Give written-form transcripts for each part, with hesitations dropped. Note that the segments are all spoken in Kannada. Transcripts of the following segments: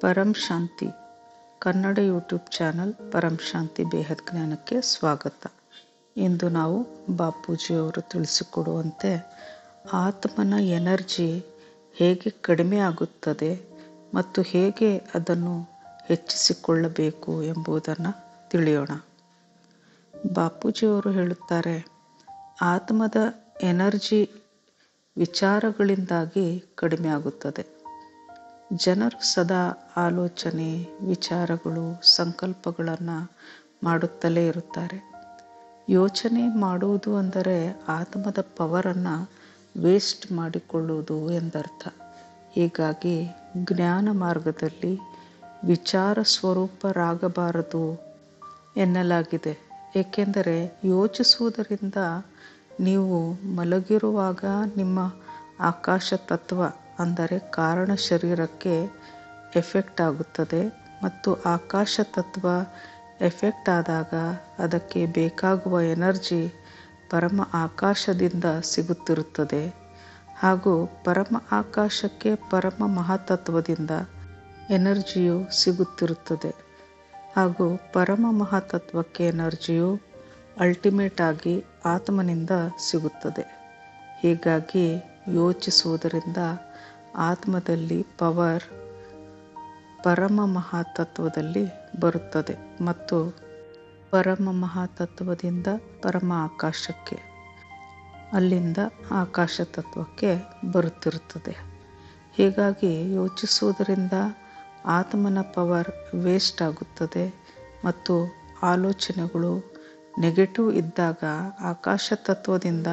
ಪರಂ ಶಾಂತಿ ಕನ್ನಡ ಯೂಟ್ಯೂಬ್ ಚಾನಲ್ ಪರಂ ಶಾಂತಿ ಬೇಹದ್ ಜ್ಞಾನಕ್ಕೆ ಸ್ವಾಗತ. ಇಂದು ನಾವು ಬಾಪೂಜಿಯವರು ತಿಳಿಸಿಕೊಡುವಂತೆ ಆತ್ಮನ ಎನರ್ಜಿ ಹೇಗೆ ಕಡಿಮೆ ಆಗುತ್ತದೆ ಮತ್ತು ಹೇಗೆ ಅದನ್ನು ಹೆಚ್ಚಿಸಿಕೊಳ್ಳಬೇಕು ಎಂಬುದನ್ನು ತಿಳಿಯೋಣ. ಬಾಪೂಜಿಯವರು ಹೇಳುತ್ತಾರೆ, ಆತ್ಮದ ಎನರ್ಜಿ ವಿಚಾರಗಳಿಂದಾಗಿ ಕಡಿಮೆ ಆಗುತ್ತದೆ. ಜನರು ಸದಾ ಆಲೋಚನೆ, ವಿಚಾರಗಳು, ಸಂಕಲ್ಪಗಳನ್ನು ಮಾಡುತ್ತಲೇ ಇರುತ್ತಾರೆ. ಯೋಚನೆ ಮಾಡುವುದು ಅಂದರೆ ಆತ್ಮದ ಪವರನ್ನು ವೇಸ್ಟ್ ಮಾಡಿಕೊಳ್ಳುವುದು ಎಂದರ್ಥ. ಹೀಗಾಗಿ ಜ್ಞಾನ ಮಾರ್ಗದಲ್ಲಿ ವಿಚಾರ ಸ್ವರೂಪರಾಗಬಾರದು ಎನ್ನಲಾಗಿದೆ. ಏಕೆಂದರೆ ಯೋಚಿಸುವುದರಿಂದ ನೀವು ಮಲಗಿರುವಾಗ ನಿಮ್ಮ ಆಕಾಶ ತತ್ವ ಅಂದರೆ ಕಾರಣ ಶರೀರಕ್ಕೆ ಎಫೆಕ್ಟ್ ಆಗುತ್ತದೆ ಮತ್ತು ಆಕಾಶ ತತ್ವ ಎಫೆಕ್ಟ್ ಆದಾಗ ಅದಕ್ಕೆ ಬೇಕಾಗುವ ಎನರ್ಜಿ ಪರಮ ಆಕಾಶದಿಂದ ಸಿಗುತ್ತಿರುತ್ತದೆ ಹಾಗೂ ಪರಮ ಆಕಾಶಕ್ಕೆ ಪರಮ ಮಹಾತತ್ವದಿಂದ ಎನರ್ಜಿಯು ಸಿಗುತ್ತಿರುತ್ತದೆ ಹಾಗೂ ಪರಮ ಮಹಾತತ್ವಕ್ಕೆ ಎನರ್ಜಿಯು ಅಲ್ಟಿಮೇಟ್ ಆಗಿ ಆತ್ಮನಿಂದ ಸಿಗುತ್ತದೆ. ಹೀಗಾಗಿ ಯೋಚಿಸುವುದರಿಂದ ಆತ್ಮದಲ್ಲಿ ಪವರ್ ಪರಮ ಮಹಾತತ್ವದಲ್ಲಿ ಬರುತ್ತದೆ ಮತ್ತು ಪರಮ ಮಹಾತತ್ವದಿಂದ ಪರಮ ಆಕಾಶಕ್ಕೆ, ಅಲ್ಲಿಂದ ಆಕಾಶ ತತ್ವಕ್ಕೆ ಬರುತ್ತಿರುತ್ತದೆ. ಹೀಗಾಗಿ ಯೋಚಿಸುವುದರಿಂದ ಆತ್ಮನ ಪವರ್ ವೇಸ್ಟ್ ಆಗುತ್ತದೆ ಮತ್ತು ಆಲೋಚನೆಗಳು ನೆಗೆಟಿವ್ ಇದ್ದಾಗ ಆಕಾಶ ತತ್ವದಿಂದ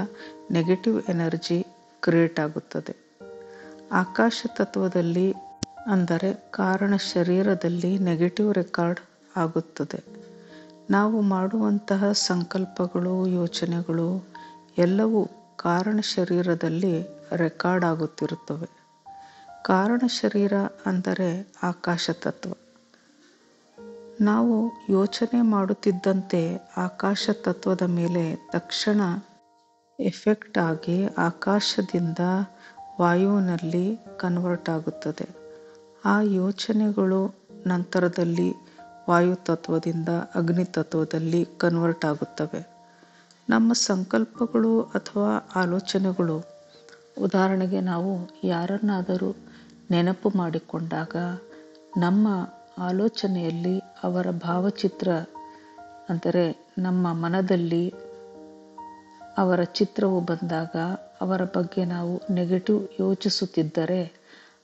ನೆಗೆಟಿವ್ ಎನರ್ಜಿ ಕ್ರಿಯೇಟ್ ಆಗುತ್ತದೆ. ಆಕಾಶ ತತ್ವದಲ್ಲಿ ಅಂದರೆ ಕಾರಣ ಶರೀರದಲ್ಲಿ ನೆಗೆಟಿವ್ ರೆಕಾರ್ಡ್ ಆಗುತ್ತದೆ. ನಾವು ಮಾಡುವಂತಹ ಸಂಕಲ್ಪಗಳು, ಯೋಚನೆಗಳು ಎಲ್ಲವೂ ಕಾರಣ ಶರೀರದಲ್ಲಿ ರೆಕಾರ್ಡ್ ಆಗುತ್ತಿರುತ್ತವೆ. ಕಾರಣ ಶರೀರ ಅಂದರೆ ಆಕಾಶ ತತ್ವ. ನಾವು ಯೋಚನೆ ಮಾಡುತ್ತಿದ್ದಂತೆ ಆಕಾಶ ತತ್ವದ ಮೇಲೆ ತಕ್ಷಣ ಎಫೆಕ್ಟ್ ಆಗಿ ಆಕಾಶದಿಂದ ವಾಯುವಿನಲ್ಲಿ ಕನ್ವರ್ಟ್ ಆಗುತ್ತದೆ. ಆ ಯೋಚನೆಗಳು ನಂತರದಲ್ಲಿ ವಾಯು ತತ್ವದಿಂದ ಅಗ್ನಿ ತತ್ವದಲ್ಲಿ ಕನ್ವರ್ಟ್ ಆಗುತ್ತವೆ. ನಮ್ಮ ಸಂಕಲ್ಪಗಳು ಅಥವಾ ಆಲೋಚನೆಗಳು, ಉದಾಹರಣೆಗೆ ನಾವು ಯಾರನ್ನಾದರೂ ನೆನಪು ಮಾಡಿಕೊಂಡಾಗ ನಮ್ಮ ಆಲೋಚನೆಯಲ್ಲಿ ಅವರ ಭಾವಚಿತ್ರ ಅಂದರೆ ನಮ್ಮ ಮನದಲ್ಲಿ ಅವರ ಚಿತ್ರವು ಬಂದಾಗ ಅವರ ಬಗ್ಗೆ ನಾವು ನೆಗೆಟಿವ್ ಯೋಚಿಸುತ್ತಿದ್ದರೆ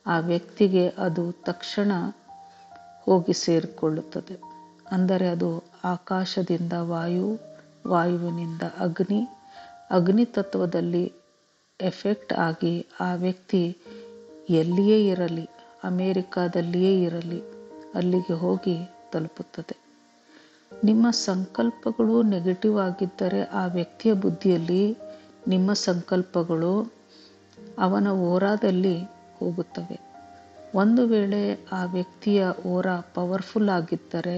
ಆ ವ್ಯಕ್ತಿಗೆ ಅದು ತಕ್ಷಣ ಹೋಗಿ ಸೇರಿಕೊಳ್ಳುತ್ತದೆ. ಅಂದರೆ ಅದು ಆಕಾಶದಿಂದ ವಾಯು, ವಾಯುವಿನಿಂದ ಅಗ್ನಿ, ಅಗ್ನಿ ತತ್ವದಲ್ಲಿ ಎಫೆಕ್ಟ್ ಆಗಿ ಆ ವ್ಯಕ್ತಿ ಎಲ್ಲಿಯೇ ಇರಲಿ, ಅಮೇರಿಕಾದಲ್ಲಿಯೇ ಇರಲಿ, ಅಲ್ಲಿಗೆ ಹೋಗಿ ತಲುಪುತ್ತದೆ. ನಿಮ್ಮ ಸಂಕಲ್ಪಗಳು ನೆಗೆಟಿವ್ ಆಗಿದ್ದರೆ ಆ ವ್ಯಕ್ತಿಯ ಬುದ್ಧಿಯಲ್ಲಿ ನಿಮ್ಮ ಸಂಕಲ್ಪಗಳು ಅವನ ಓರಾದಲ್ಲಿ ಹೋಗುತ್ತವೆ. ಒಂದು ವೇಳೆ ಆ ವ್ಯಕ್ತಿಯ ಓರಾ ಪವರ್ಫುಲ್ ಆಗಿದ್ದರೆ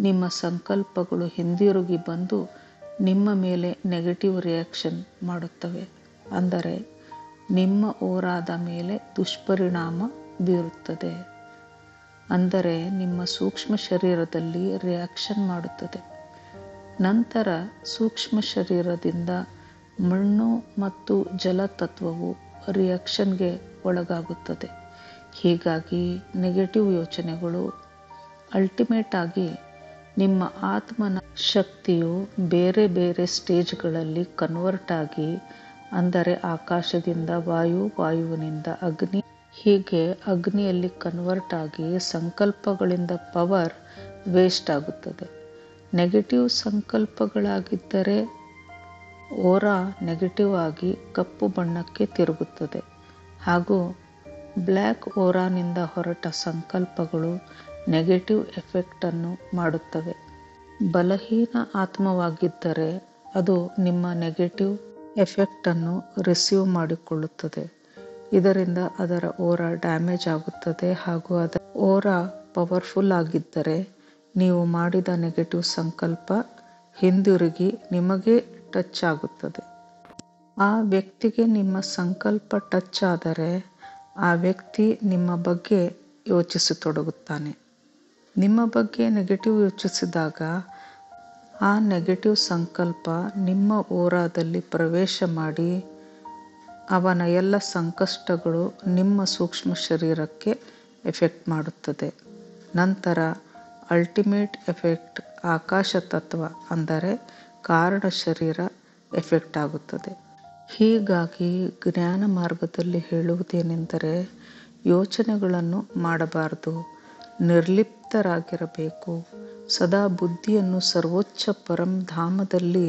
ನಿಮ್ಮ ಸಂಕಲ್ಪಗಳು ಹಿಂದಿರುಗಿ ಬಂದು ನಿಮ್ಮ ಮೇಲೆ ನೆಗೆಟಿವ್ ರಿಯಾಕ್ಷನ್ ಮಾಡುತ್ತವೆ. ಅಂದರೆ ನಿಮ್ಮ ಓರಾದ ಮೇಲೆ ದುಷ್ಪರಿಣಾಮ ಬೀರುತ್ತದೆ. ಅಂದರೆ ನಿಮ್ಮ ಸೂಕ್ಷ್ಮ ಶರೀರದಲ್ಲಿ ರಿಯಾಕ್ಷನ್ ಮಾಡುತ್ತದೆ. ನಂತರ ಸೂಕ್ಷ್ಮ ಶರೀರದಿಂದ ಮಣ್ಣು ಮತ್ತು ಜಲತತ್ವವು ರಿಯಾಕ್ಷನ್ಗೆ ಒಳಗಾಗುತ್ತದೆ. ಹೀಗಾಗಿ ನೆಗೆಟಿವ್ ಯೋಚನೆಗಳು ಅಲ್ಟಿಮೇಟ್ ಆಗಿ ನಿಮ್ಮ ಆತ್ಮನ ಶಕ್ತಿಯು ಬೇರೆ ಬೇರೆ ಸ್ಟೇಜ್ಗಳಲ್ಲಿ ಕನ್ವರ್ಟ್ ಆಗಿ, ಅಂದರೆ ಆಕಾಶದಿಂದ ವಾಯು, ವಾಯುವಿನಿಂದ ಅಗ್ನಿ, ಹೀಗೆ ಅಗ್ನಿಯಲ್ಲಿ ಕನ್ವರ್ಟ್ ಆಗಿ ಸಂಕಲ್ಪಗಳಿಂದ ಪವರ್ ವೇಸ್ಟ್ ಆಗುತ್ತದೆ. ನೆಗೆಟಿವ್ ಸಂಕಲ್ಪಗಳಾಗಿದ್ದರೆ ಓರಾ ನೆಗೆಟಿವ್ ಆಗಿ ಕಪ್ಪು ಬಣ್ಣಕ್ಕೆ ತಿರುಗುತ್ತದೆ ಹಾಗೂ ಬ್ಲ್ಯಾಕ್ ಓರಾನಿಂದ ಹೊರಟ ಸಂಕಲ್ಪಗಳು ನೆಗೆಟಿವ್ ಎಫೆಕ್ಟನ್ನು ಮಾಡುತ್ತವೆ. ಬಲಹೀನ ಆತ್ಮವಾಗಿದ್ದರೆ ಅದು ನಿಮ್ಮ ನೆಗೆಟಿವ್ ಎಫೆಕ್ಟನ್ನು ರಿಸೀವ್ ಮಾಡಿಕೊಳ್ಳುತ್ತದೆ. ಇದರಿಂದ ಅದರ ಓರಾ ಡ್ಯಾಮೇಜ್ ಆಗುತ್ತದೆ ಹಾಗೂ ಅದರ ಓರಾ ಪವರ್ಫುಲ್ ಆಗಿದ್ದರೆ ನೀವು ಮಾಡಿದ ನೆಗೆಟಿವ್ ಸಂಕಲ್ಪ ಹಿಂದಿರುಗಿ ನಿಮಗೆ ಟಚ್ ಆಗುತ್ತದೆ. ಆ ವ್ಯಕ್ತಿಗೆ ನಿಮ್ಮ ಸಂಕಲ್ಪ ಟಚ್ ಆದರೆ ಆ ವ್ಯಕ್ತಿ ನಿಮ್ಮ ಬಗ್ಗೆ ಯೋಚಿಸತೊಡಗುತ್ತಾನೆ. ನಿಮ್ಮ ಬಗ್ಗೆ ನೆಗೆಟಿವ್ ಯೋಚಿಸಿದಾಗ ಆ ನೆಗೆಟಿವ್ ಸಂಕಲ್ಪ ನಿಮ್ಮ ಓರಾದಲ್ಲಿ ಪ್ರವೇಶ ಮಾಡಿ ಅವನ ಎಲ್ಲ ಸಂಕಷ್ಟಗಳು ನಿಮ್ಮ ಸೂಕ್ಷ್ಮ ಶರೀರಕ್ಕೆ ಎಫೆಕ್ಟ್ ಮಾಡುತ್ತದೆ. ನಂತರ ಅಲ್ಟಿಮೇಟ್ ಎಫೆಕ್ಟ್ ಆಕಾಶ ತತ್ವ ಅಂದರೆ ಕಾರಣ ಶರೀರ ಎಫೆಕ್ಟ್ ಆಗುತ್ತದೆ. ಹೀಗಾಗಿ ಜ್ಞಾನ ಮಾರ್ಗದಲ್ಲಿ ಹೇಳುವುದೇನೆಂದರೆ ಯೋಚನೆಗಳನ್ನು ಮಾಡಬಾರದು, ನಿರ್ಲಿಪ್ತರಾಗಿರಬೇಕು. ಸದಾ ಬುದ್ಧಿಯನ್ನು ಸರ್ವೋಚ್ಚ ಪರಂಧಾಮದಲ್ಲಿ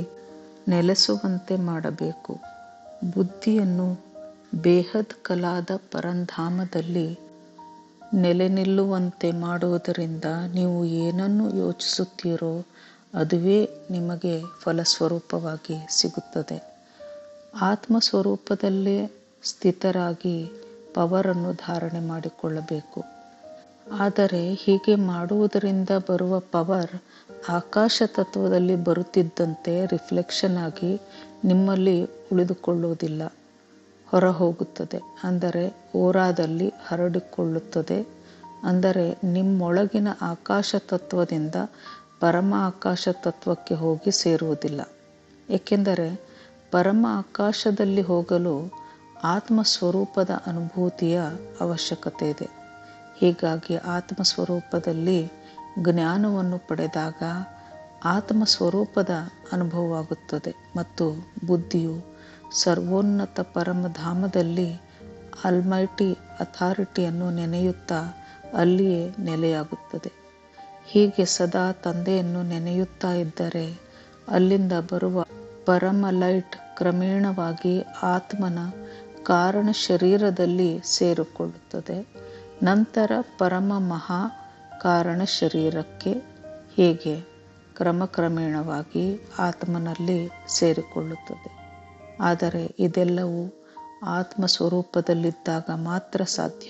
ನೆಲೆಸುವಂತೆ ಮಾಡಬೇಕು. ಬುದ್ಧಿಯನ್ನು ಬೇಹದ್ ಕಲಾದ ಪರಂಧಾಮದಲ್ಲಿ ನೆಲೆ ನಿಲ್ಲುವಂತೆ ಮಾಡುವುದರಿಂದ ನೀವು ಏನನ್ನು ಯೋಚಿಸುತ್ತೀರೋ ಅದುವೇ ನಿಮಗೆ ಫಲಸ್ವರೂಪವಾಗಿ ಸಿಗುತ್ತದೆ. ಆತ್ಮಸ್ವರೂಪದಲ್ಲೇ ಸ್ಥಿತರಾಗಿ ಪವರನ್ನು ಧಾರಣೆ ಮಾಡಿಕೊಳ್ಳಬೇಕು. ಆದರೆ ಹೀಗೆ ಮಾಡುವುದರಿಂದ ಬರುವ ಪವರ್ ಆಕಾಶ ತತ್ವದಲ್ಲಿ ಬರುತ್ತಿದ್ದಂತೆ ರಿಫ್ಲೆಕ್ಷನ್ ಆಗಿ ನಿಮ್ಮಲ್ಲಿ ಉಳಿದುಕೊಳ್ಳುವುದಿಲ್ಲ, ಹೊರ ಹೋಗುತ್ತದೆ. ಅಂದರೆ ಓರಾದಲ್ಲಿ ಹರಡಿಕೊಳ್ಳುತ್ತದೆ. ಅಂದರೆ ನಿಮ್ಮೊಳಗಿನ ಆಕಾಶ ತತ್ವದಿಂದ ಪರಮ ಆಕಾಶ ತತ್ವಕ್ಕೆ ಹೋಗಿ ಸೇರುವುದಿಲ್ಲ. ಏಕೆಂದರೆ ಪರಮ ಆಕಾಶದಲ್ಲಿ ಹೋಗಲು ಆತ್ಮಸ್ವರೂಪದ ಅನುಭೂತಿಯ ಅವಶ್ಯಕತೆ ಇದೆ. ಹೀಗಾಗಿ ಆತ್ಮಸ್ವರೂಪದಲ್ಲಿ ಜ್ಞಾನವನ್ನು ಪಡೆದಾಗ ಆತ್ಮಸ್ವರೂಪದ ಅನುಭವವಾಗುತ್ತದೆ ಮತ್ತು ಬುದ್ಧಿಯು ಸರ್ವೋನ್ನತ ಪರಮಧಾಮದಲ್ಲಿ ಆಲ್ಮೈಟಿ ಅಥಾರಿಟಿಯನ್ನು ನೆನೆಯುತ್ತಾ ಅಲ್ಲಿಯೇ ನೆಲೆಯಾಗುತ್ತದೆ. ಹೀಗೆ ಸದಾ ತಂದೆಯನ್ನು ನೆನೆಯುತ್ತಾ ಇದ್ದರೆ ಅಲ್ಲಿಂದ ಬರುವ ಪರಮ ಲೈಟ್ ಕ್ರಮೇಣವಾಗಿ ಆತ್ಮನ ಕಾರಣ ಶರೀರದಲ್ಲಿ ಸೇರಿಕೊಳ್ಳುತ್ತದೆ. ನಂತರ ಪರಮ ಮಹಾ ಕಾರಣ ಶರೀರಕ್ಕೆ ಹೀಗೆ ಕ್ರಮಕ್ರಮೇಣವಾಗಿ ಆತ್ಮನಲ್ಲಿ ಸೇರಿಕೊಳ್ಳುತ್ತದೆ. ಆದರೆ ಇದೆಲ್ಲವೂ ಆತ್ಮ ಸ್ವರೂಪದಲ್ಲಿದ್ದಾಗ ಮಾತ್ರ ಸಾಧ್ಯ.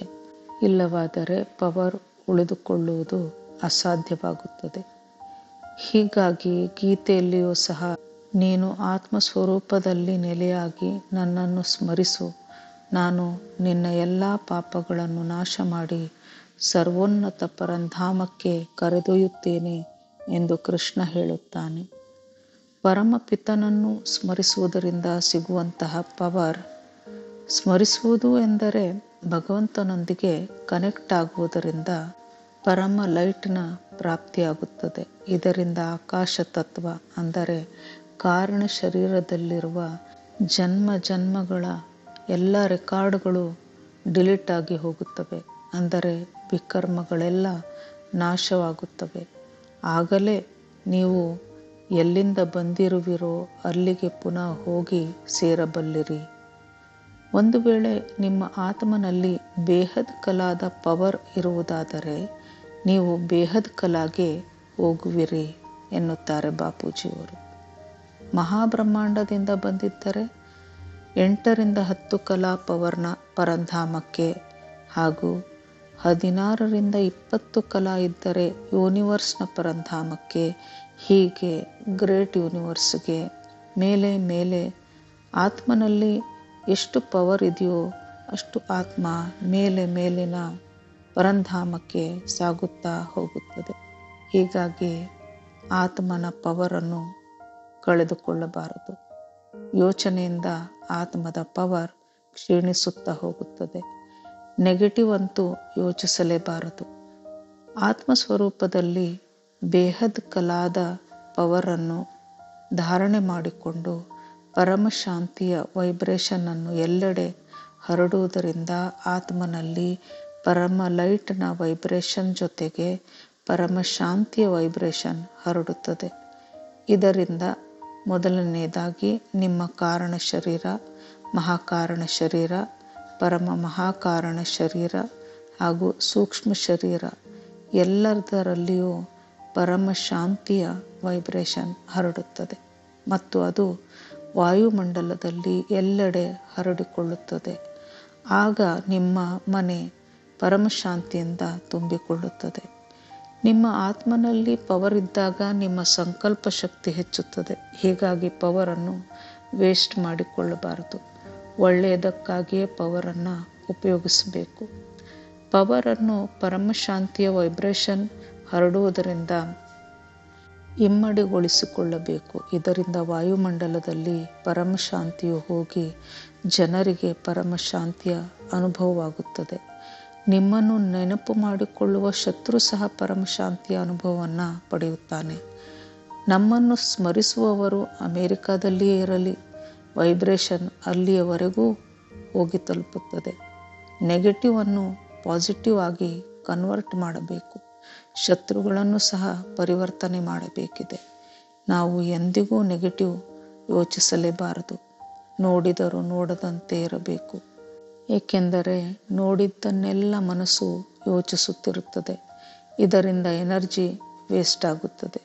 ಇಲ್ಲವಾದರೆ ಪವರ್ ಉಳಿದುಕೊಳ್ಳುವುದು ಅಸಾಧ್ಯವಾಗುತ್ತದೆ. ಹೀಗಾಗಿ ಗೀತೆಯಲ್ಲಿಯೂ ಸಹ ನೀನು ಆತ್ಮ ಸ್ವರೂಪದಲ್ಲಿ ನೆಲೆಯಾಗಿ ನನ್ನನ್ನು ಸ್ಮರಿಸು, ನಾನು ನಿನ್ನ ಎಲ್ಲ ಪಾಪಗಳನ್ನು ನಾಶ ಮಾಡಿ ಸರ್ವೋನ್ನತ ಪರಂಧಾಮಕ್ಕೆ ಕರೆದೊಯ್ಯುತ್ತೇನೆ ಎಂದು ಕೃಷ್ಣ ಹೇಳುತ್ತಾನೆ. ಪರಮಪಿತನನ್ನು ಸ್ಮರಿಸುವುದರಿಂದ ಸಿಗುವಂತಹ ಪವರ್, ಸ್ಮರಿಸುವುದು ಎಂದರೆ ಭಗವಂತನೊಂದಿಗೆ ಕನೆಕ್ಟ್ ಆಗುವುದರಿಂದ ಪರಮ ಲೈಟ್ನ ಪ್ರಾಪ್ತಿಯಾಗುತ್ತದೆ. ಇದರಿಂದ ಆಕಾಶ ತತ್ವ ಅಂದರೆ ಕಾರಣ ಶರೀರದಲ್ಲಿರುವ ಜನ್ಮ ಜನ್ಮಗಳ ಎಲ್ಲ ರೆಕಾರ್ಡ್ಗಳು ಡಿಲೀಟ್ ಆಗಿ ಹೋಗುತ್ತವೆ. ಅಂದರೆ ವಿಕರ್ಮಗಳೆಲ್ಲ ನಾಶವಾಗುತ್ತವೆ. ಆಗಲೇ ನೀವು ಎಲ್ಲಿಂದ ಬಂದಿರುವಿರೋ ಅಲ್ಲಿಗೆ ಪುನಃ ಹೋಗಿ ಸೇರಬಲ್ಲಿರಿ. ಒಂದು ವೇಳೆ ನಿಮ್ಮ ಆತ್ಮನಲ್ಲಿ ಬೇಹದ್ ಕಲಾದ ಪವರ್ ಇರುವುದಾದರೆ ನೀವು ಬೇಹದ್ ಕಲಾಗೆ ಹೋಗುವಿರಿ ಎನ್ನುತ್ತಾರೆ ಬಾಪೂಜಿಯವರು. ಮಹಾಬ್ರಹ್ಮಾಂಡದಿಂದ ಬಂದಿದ್ದರೆ 8ರಿಂದ 10 ಕಲಾ ಪವರ್ನ ಪರಂಧಾಮಕ್ಕೆ ಹಾಗೂ 16ರಿಂದ 20 ಕಲಾ ಇದ್ದರೆ ಯೂನಿವರ್ಸ್ನ ಪರಂಧಾಮಕ್ಕೆ, ಹೀಗೆ ಗ್ರೇಟ್ ಯೂನಿವರ್ಸ್ಗೆ ಮೇಲೆ ಮೇಲೆ ಆತ್ಮನಲ್ಲಿ ಎಷ್ಟು ಪವರ್ ಇದೆಯೋ ಅಷ್ಟು ಆತ್ಮ ಮೇಲೆ ಮೇಲಿನ ಪರಂಧಾಮಕ್ಕೆ ಸಾಗುತ್ತಾ ಹೋಗುತ್ತದೆ. ಹೀಗಾಗಿ ಆತ್ಮನ ಪವರನ್ನು ಕಳೆದುಕೊಳ್ಳಬಾರದು. ಯೋಚನೆಯಿಂದ ಆತ್ಮದ ಪವರ್ ಕ್ಷೀಣಿಸುತ್ತಾ ಹೋಗುತ್ತದೆ. ನೆಗೆಟಿವ್ ಅಂತೂ ಯೋಚಿಸಲೇಬಾರದು. ಆತ್ಮಸ್ವರೂಪದಲ್ಲಿ ಬೇಹದ್ ಕಲಾದ ಪವರನ್ನು ಧಾರಣೆ ಮಾಡಿಕೊಂಡು ಪರಮ ಶಾಂತಿಯ ವೈಬ್ರೇಷನನ್ನು ಎಲ್ಲೆಡೆ ಹರಡುವುದರಿಂದ ಆತ್ಮನಲ್ಲಿ ಪರಮ ಲೈಟ್ನ ವೈಬ್ರೇಷನ್ ಜೊತೆಗೆ ಪರಮ ಶಾಂತಿಯ ವೈಬ್ರೇಷನ್ ಹರಡುತ್ತದೆ. ಇದರಿಂದ ಮೊದಲನೆಯದಾಗಿ ನಿಮ್ಮ ಕಾರಣ ಶರೀರ, ಮಹಾಕಾರಣ ಶರೀರ, ಪರಮ ಮಹಾಕಾರಣ ಶರೀರ ಹಾಗೂ ಸೂಕ್ಷ್ಮ ಶರೀರ ಎಲ್ಲದರಲ್ಲಿಯೂ ಪರಮ ಶಾಂತಿಯ ವೈಬ್ರೇಷನ್ ಹರಡುತ್ತದೆ ಮತ್ತು ಅದು ವಾಯುಮಂಡಲದಲ್ಲಿ ಎಲ್ಲೆಡೆ ಹರಡಿಕೊಳ್ಳುತ್ತದೆ. ಆಗ ನಿಮ್ಮ ಮನೆ ಪರಮಶಾಂತಿಯಿಂದ ತುಂಬಿಕೊಳ್ಳುತ್ತದೆ. ನಿಮ್ಮ ಆತ್ಮನಲ್ಲಿ ಪವರ್ ಇದ್ದಾಗ ನಿಮ್ಮ ಸಂಕಲ್ಪ ಶಕ್ತಿ ಹೆಚ್ಚುತ್ತದೆ. ಹೀಗಾಗಿ ಪವರನ್ನು ವೇಸ್ಟ್ ಮಾಡಿಕೊಳ್ಳಬಾರದು. ಒಳ್ಳೆಯದಕ್ಕಾಗಿಯೇ ಪವರನ್ನು ಉಪಯೋಗಿಸಬೇಕು. ಪವರನ್ನು ಪರಮಶಾಂತಿಯ ವೈಬ್ರೇಷನ್ ಹರಡುವುದರಿಂದ ಇಮ್ಮಡಿಗೊಳಿಸಿಕೊಳ್ಳಬೇಕು. ಇದರಿಂದ ವಾಯುಮಂಡಲದಲ್ಲಿ ಪರಮಶಾಂತಿಯು ಹೋಗಿ ಜನರಿಗೆ ಪರಮಶಾಂತಿಯ ಅನುಭವವಾಗುತ್ತದೆ. ನಿಮ್ಮನ್ನು ನೆನಪು ಮಾಡಿಕೊಳ್ಳುವ ಶತ್ರು ಸಹ ಪರಮಶಾಂತಿಯ ಅನುಭವವನ್ನು ಪಡೆಯುತ್ತಾನೆ. ನಮ್ಮನ್ನು ಸ್ಮರಿಸುವವರು ಅಮೆರಿಕಾದಲ್ಲಿಯೇ ಇರಲಿ, ವೈಬ್ರೇಷನ್ ಅಲ್ಲಿಯವರೆಗೂ ಹೋಗಿ ತಲುಪುತ್ತದೆ. ನೆಗೆಟಿವ್ ಅನ್ನು ಪಾಸಿಟಿವ್ ಆಗಿ ಕನ್ವರ್ಟ್ ಮಾಡಬೇಕು. ಶತ್ರುಗಳನ್ನು ಸಹ ಪರಿವರ್ತನೆ ಮಾಡಬೇಕಿದೆ. ನಾವು ಎಂದಿಗೂ ನೆಗೆಟಿವ್ ಯೋಚಿಸಲೇಬಾರದು. ನೋಡಿದರೂ ನೋಡದಂತೆ ಇರಬೇಕು. ಏಕೆಂದರೆ ನೋಡಿದ್ದನ್ನೆಲ್ಲ ಮನಸ್ಸು ಯೋಚಿಸುತ್ತಿರುತ್ತದೆ. ಇದರಿಂದ ಎನರ್ಜಿ ವೇಸ್ಟ್ ಆಗುತ್ತದೆ.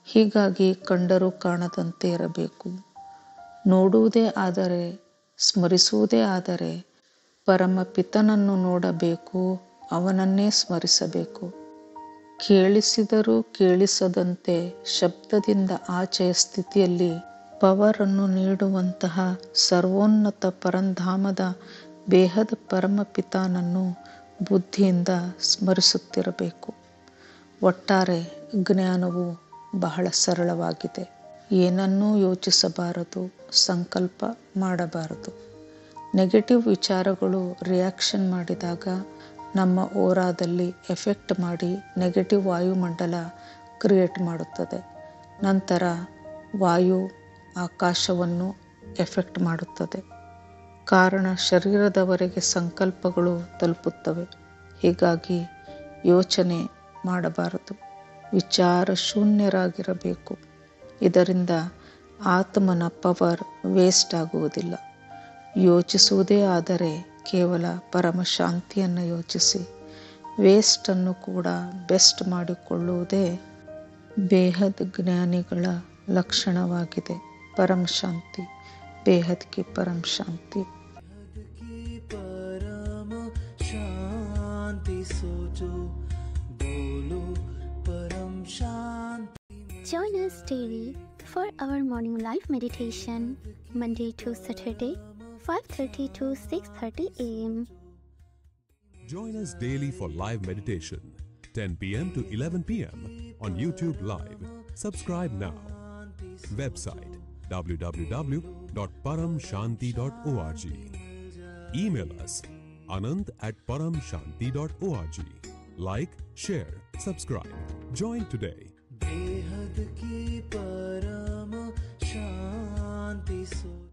ಹೀಗಾಗಿ ಕಂಡರೂ ಕಾಣದಂತೆ ಇರಬೇಕು. ನೋಡುವುದೇ ಆದರೆ, ಸ್ಮರಿಸುವುದೇ ಆದರೆ ಪರಮಪಿತನನ್ನು ನೋಡಬೇಕು, ಅವನನ್ನೇ ಸ್ಮರಿಸಬೇಕು. ಕೇಳಿಸಿದರೂ ಕೇಳಿಸದಂತೆ ಶಬ್ದದಿಂದ ಆಚೆಯ ಸ್ಥಿತಿಯಲ್ಲಿ ಪವರನ್ನು ನೀಡುವಂತಹ ಸರ್ವೋನ್ನತ ಪರಂಧಾಮದ ಬೇಹದ ಪರಮಪಿತಾನನ್ನು ಬುದ್ಧಿಯಿಂದ ಸ್ಮರಿಸುತ್ತಿರಬೇಕು. ಒಟ್ಟಾರೆ ಜ್ಞಾನವು ಬಹಳ ಸರಳವಾಗಿದೆ. ಏನನ್ನೂ ಯೋಚಿಸಬಾರದು, ಸಂಕಲ್ಪ ಮಾಡಬಾರದು. ನೆಗೆಟಿವ್ ವಿಚಾರಗಳು ರಿಯಾಕ್ಷನ್ ಮಾಡಿದಾಗ ನಮ್ಮ ಓರಾದಲ್ಲಿ ಎಫೆಕ್ಟ್ ಮಾಡಿ ನೆಗೆಟಿವ್ ವಾಯುಮಂಡಲ ಕ್ರಿಯೇಟ್ ಮಾಡುತ್ತದೆ. ನಂತರ ವಾಯು ಆಕಾಶವನ್ನು ಎಫೆಕ್ಟ್ ಮಾಡುತ್ತದೆ. ಕಾರಣ ಶರೀರದವರೆಗೆ ಸಂಕಲ್ಪಗಳು ತಲುಪುತ್ತವೆ. ಹೀಗಾಗಿ ಯೋಚನೆ ಮಾಡಬಾರದು, ವಿಚಾರ ಶೂನ್ಯರಾಗಿರಬೇಕು. ಇದರಿಂದ ಆತ್ಮನ ಪವರ್ ವೇಸ್ಟ್ ಆಗುವುದಿಲ್ಲ. ಯೋಚಿಸುವುದೇ ಆದರೆ ಕೇವಲ ಪರಮಶಾಂತಿಯನ್ನು ಯೋಚಿಸಿ ವೇಸ್ಟನ್ನು ಕೂಡ ಬೆಸ್ಟ್ ಮಾಡಿಕೊಳ್ಳುವುದೇ ಬೇಹದ್ ಜ್ಞಾನಿಗಳ ಲಕ್ಷಣವಾಗಿದೆ. ಪರಮ ಶಾಂತಿ, ಬೇಹದ್ ಕಿ ಪರಮ ಶಾಂತಿ. Join us daily for our morning live meditation, Monday to Saturday, 5:30 to 6:30 a.m. Join us daily for live meditation, 10 p.m. to 11 p.m. on YouTube Live. Subscribe now. Website www.paramshanti.org. Email us anand@paramshanti.org. Like, share, subscribe. Join today. बेहद की परम शांति सो